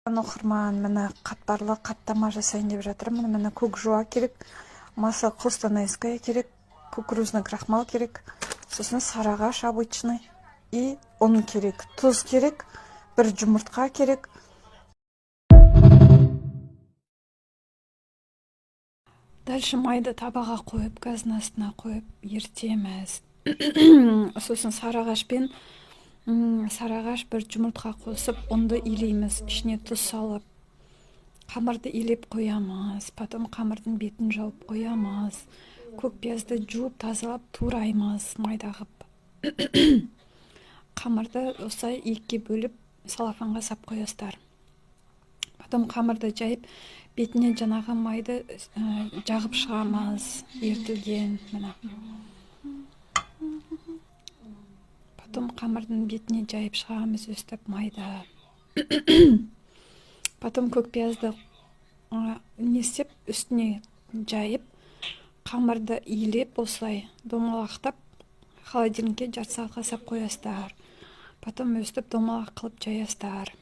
Оқырман, міне қатпарлы қаттама жасайын деп жатырмын. Міне көк жуа керек, масло костанайское керек, кукурузный крахмал керек, сосын сарыағаш обычный и ұн керек, тұз керек, бір жұмыртқа керек. Дальше майды табаға қойып, газдың астына қойып ертеміз. Сосын сарыағаш бір жұмыртқа қосып, ұнды илейміз, ішіне тұз салып. Қамырды илеп қоямыз, потом қамырдың бетін жауып қоямыз. Көк пиязды жуып тазалап тураймыз майда қып. Қамырды осылай екіге бөліп салафанға сап қоясыздар. Потом қамырды жайып, бетіне жаңағы майды жағып шығамыз, ертілген. Потом қамырдың бетіне жайып шығамыз, өстіп майда. Потом көк пиязды несеп, үстіне жайып, қамырды илеп, осылай домалақтап, холодильникке жарты сағатқа сап қоясыздар. Потом өстіп домалақ қылып жаясыздар.